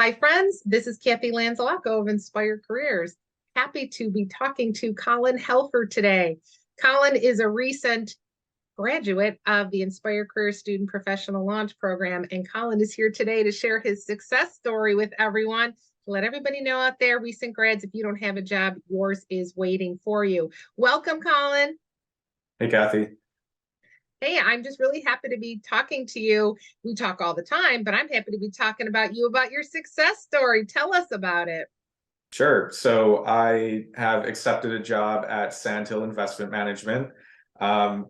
Hi, friends. This is Kathy Lanzalacco of Inspired Careers. Happy to be talking to Colin Helfer today. Colin is a recent graduate of the Inspired Career Student Professional Launch Program, and Colin is here today to share his success story with everyone. Let everybody know out there, recent grads, if you don't have a job, yours is waiting for you. Welcome, Colin. Hey, Kathy. Hey, I'm just really happy to be talking to you. We talk all the time, but I'm happy to be talking about you, about your success story. Tell us about it. Sure. So I have accepted a job at Sandhill Investment Management. Um,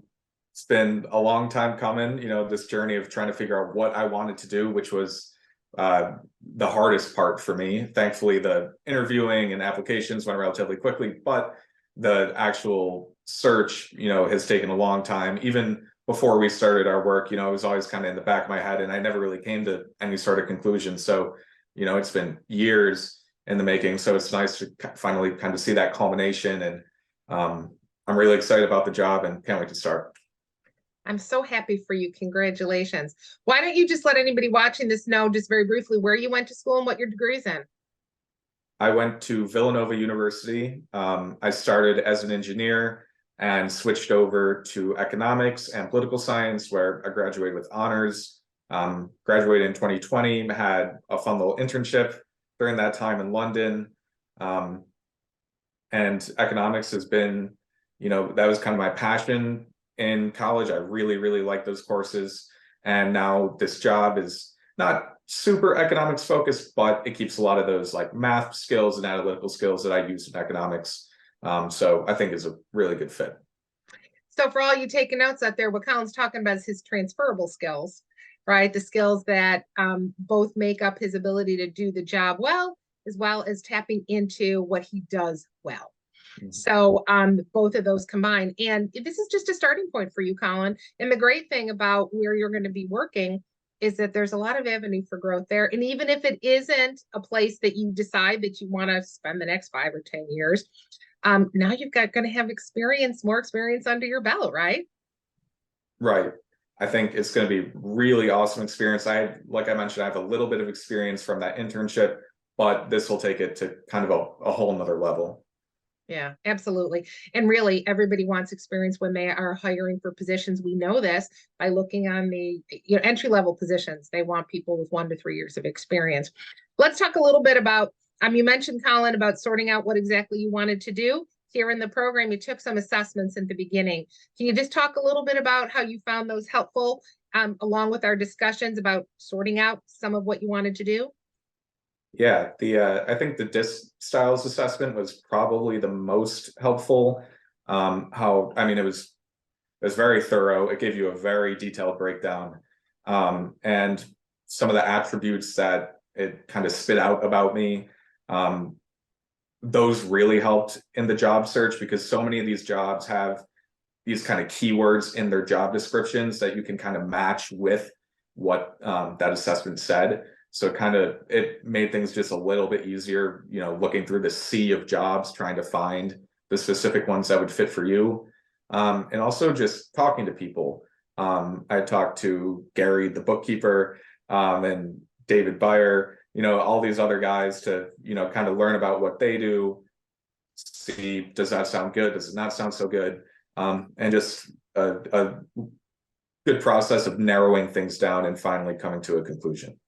it's been a long time coming, this journey of trying to figure out what I wanted to do, which was the hardest part for me. Thankfully, the interviewing and applications went relatively quickly, but the actual search, has taken a long time. Even before we started our work, it was always kind of in the back of my head, and I never really came to any sort of conclusion. So, it's been years in the making. So it's nice to finally kind of see that culmination. And I'm really excited about the job and can't wait to start. I'm so happy for you. Congratulations. Why don't you just let anybody watching this know just very briefly where you went to school and what your degree is in? I went to Villanova University. I started as an engineer and switched over to economics and political science, where I graduated with honors. Graduated in 2020, had a fun little internship during that time in London. And economics has been, that was kind of my passion in college. I really, really like those courses. And now this job is not super economics focused, but it keeps a lot of those like math skills and analytical skills that I use in economics. So I think is a really good fit. So for all you taking notes out there, what Colin's talking about is his transferable skills, right? The skills that both make up his ability to do the job well as tapping into what he does well. So both of those combined. And this is just a starting point for you, Colin. And the great thing about where you're going to be working is that there's a lot of avenue for growth there. And even if it isn't a place that you decide that you want to spend the next 5 or 10 years, now you've got going to have more experience under your belt, right? Right. I think it's going to be really awesome experience. Like I mentioned, I have a little bit of experience from that internship, but this will take it to kind of a whole nother level. Yeah, absolutely. And really, everybody wants experience when they are hiring for positions. We know this by looking on the entry-level positions. They want people with 1 to 3 years of experience. Let's talk a little bit about, you mentioned, Colin, about sorting out what exactly you wanted to do. Here in the program, you took some assessments in the beginning. Can you just talk a little bit about how you found those helpful, along with our discussions about sorting out some of what you wanted to do? Yeah, I think the DISC styles assessment was probably the most helpful. It was very thorough. It gave you a very detailed breakdown, and some of the attributes that it kind of spit out about me. Those really helped in the job search, because so many of these jobs have these kind of keywords in their job descriptions that you can kind of match with what that assessment said. So it made things just a little bit easier, looking through the sea of jobs, trying to find the specific ones that would fit for you. And also just talking to people. I talked to Gary, the bookkeeper, and David Byer, all these other guys to, kind of learn about what they do, see, does that sound good? Does it not sound so good? And just a good process of narrowing things down and finally coming to a conclusion.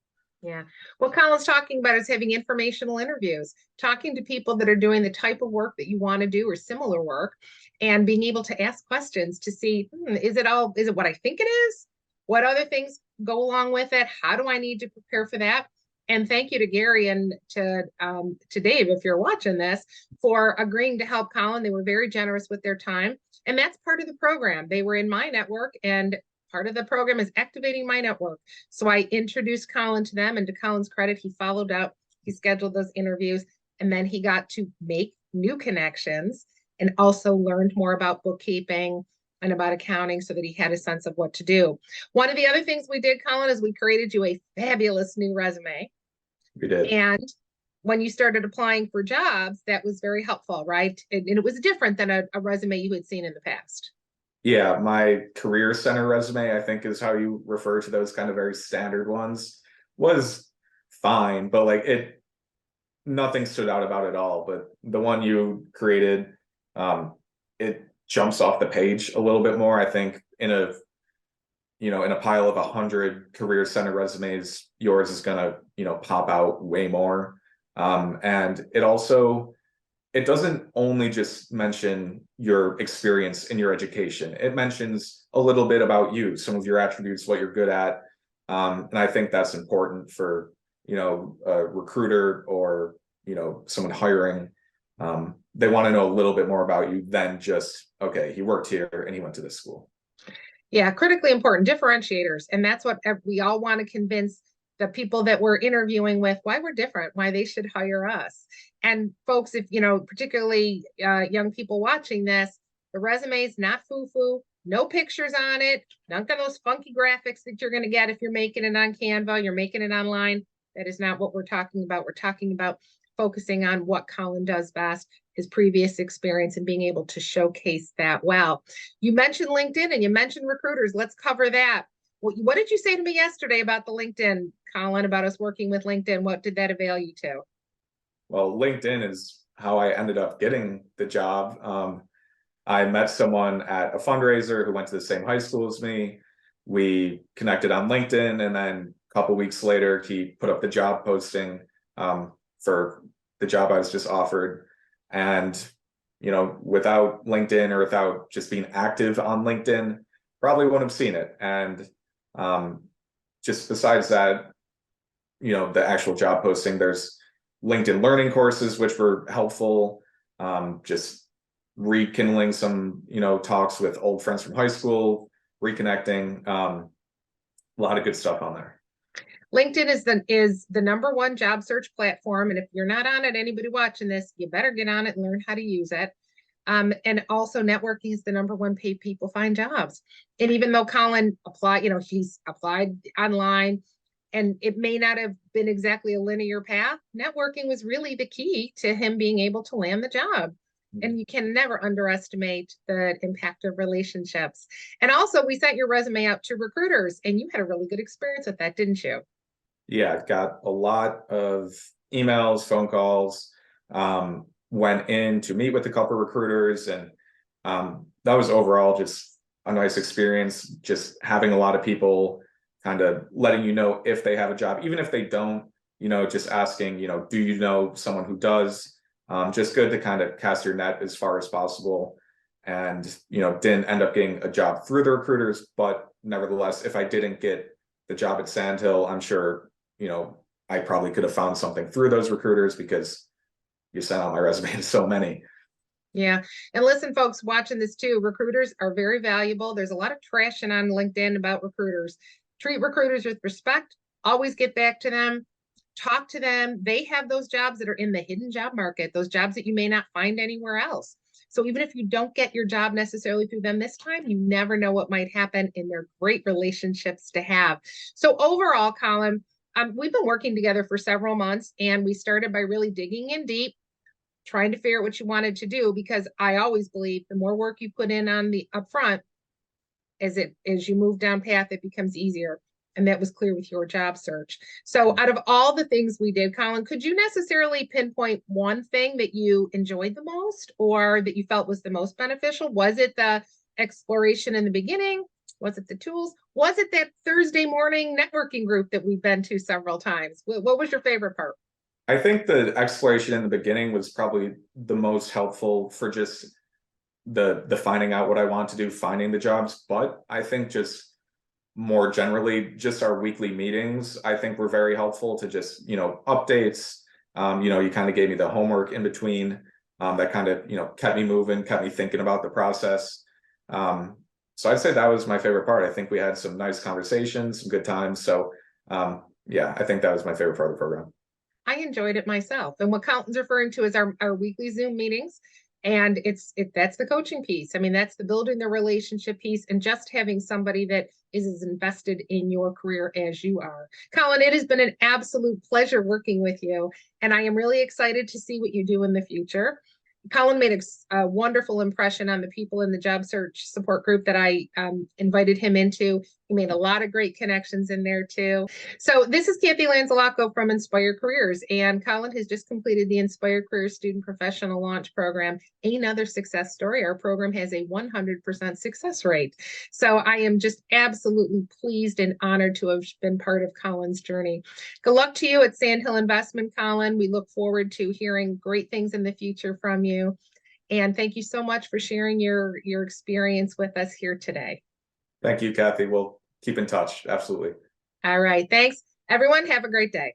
Yeah. What Colin's talking about is having informational interviews, talking to people that are doing the type of work that you want to do or similar work, and being able to ask questions to see, is it what I think it is? What other things go along with it? How do I need to prepare for that? And thank you to Gary and to Dave, if you're watching this, for agreeing to help Colin. They were very generous with their time. And that's part of the program. They were in my network, and part of the program is activating my network. So I introduced Colin to them, and to Colin's credit, he followed up, he scheduled those interviews, and then he got to make new connections and also learned more about bookkeeping and about accounting so that he had a sense of what to do. One of the other things we did, Colin, is we created you a fabulous new resume. We did. And when you started applying for jobs, that was very helpful, right? And it was different than a resume you had seen in the past. Yeah, my career center resume, I think is how you refer to those kind of very standard ones, was fine, but like nothing stood out about it all. But the one you created, it jumps off the page a little bit more. I think in a pile of 100 career center resumes, yours is gonna, pop out way more. And it doesn't only just mention your experience in your education. It mentions a little bit about you, some of your attributes, what you're good at. And I think that's important for, a recruiter or, someone hiring. They want to know a little bit more about you than just, okay, he worked here and he went to this school. Yeah, critically important differentiators. And that's what we all want to convince the people that we're interviewing with why we're different, why they should hire us. And folks, if particularly young people watching this, the resume is not foo-foo, no pictures on it, none of those funky graphics that you're going to get if you're making it on Canva, you're making it online. That is not what we're talking about. We're talking about focusing on what Colin does best, his previous experience, and being able to showcase that well. You mentioned LinkedIn and you mentioned recruiters. Let's cover that. What did you say to me yesterday about the LinkedIn, Colin, about us working with LinkedIn? What did that avail you to? Well, LinkedIn is how I ended up getting the job. I met someone at a fundraiser who went to the same high school as me. We connected on LinkedIn, and then a couple weeks later, he put up the job posting for the job I was just offered. And, without LinkedIn or without just being active on LinkedIn, probably wouldn't have seen it. And just besides that, the actual job posting, there's LinkedIn learning courses, which were helpful. Just rekindling some, talks with old friends from high school, reconnecting, a lot of good stuff on there. LinkedIn is the #1 job search platform. And if you're not on it, anybody watching this, you better get on it and learn how to use it. And also networking is the #1 paid people find jobs. And even though Colin applied, he's applied online and it may not have been exactly a linear path, networking was really the key to him being able to land the job. And you can never underestimate the impact of relationships. And also, we sent your resume out to recruiters and you had a really good experience with that, didn't you? Yeah, got a lot of emails, phone calls, went in to meet with a couple of recruiters, and that was overall just a nice experience, just having a lot of people kind of letting you know if they have a job, even if they don't, just asking, do you know someone who does? Just good to kind of cast your net as far as possible. And, didn't end up getting a job through the recruiters, but nevertheless, if I didn't get the job at Sandhill, I'm sure, I probably could have found something through those recruiters because you sent out my resume to so many. Yeah. And listen, folks, watching this too, recruiters are very valuable. There's a lot of trashing on LinkedIn about recruiters. Treat recruiters with respect, always get back to them, talk to them. They have those jobs that are in the hidden job market, those jobs that you may not find anywhere else. So even if you don't get your job necessarily through them this time, you never know what might happen, and they're great relationships to have. So overall, Colin, we've been working together for several months, and we started by really digging in deep, trying to figure out what you wanted to do, because I always believe the more work you put in on the upfront, as you move down path, it becomes easier. And that was clear with your job search. So out of all the things we did, Colin, could you necessarily pinpoint one thing that you enjoyed the most or that you felt was the most beneficial? Was it the exploration in the beginning? Was it the tools? Was it that Thursday morning networking group that we've been to several times? What was your favorite part? I think the exploration in the beginning was probably the most helpful for just the finding out what I want to do, finding the jobs. But I think just more generally, just our weekly meetings, I think were very helpful to just, updates. You kind of gave me the homework in between, that kind of, kept me moving, kept me thinking about the process. So I'd say that was my favorite part. I think we had some nice conversations, some good times. So yeah, I think that was my favorite part of the program. I enjoyed it myself. And what Colin's referring to is our weekly Zoom meetings. And that's the coaching piece. I mean, that's the building the relationship piece and just having somebody that is as invested in your career as you are. Colin, it has been an absolute pleasure working with you. And I am really excited to see what you do in the future. Colin made a wonderful impression on the people in the job search support group that I invited him into. You made a lot of great connections in there too. So this is Kathy Lanzalacco from Inspire Careers, and Colin has just completed the Inspire Careers Student Professional Launch Program. Another success story. Our program has a 100% success rate. So I am just absolutely pleased and honored to have been part of Colin's journey. Good luck to you at Sandhill Investment, Colin. We look forward to hearing great things in the future from you. And thank you so much for sharing your experience with us here today. Thank you, Kathy. We'll keep in touch. Absolutely. All right. Thanks, everyone. Have a great day.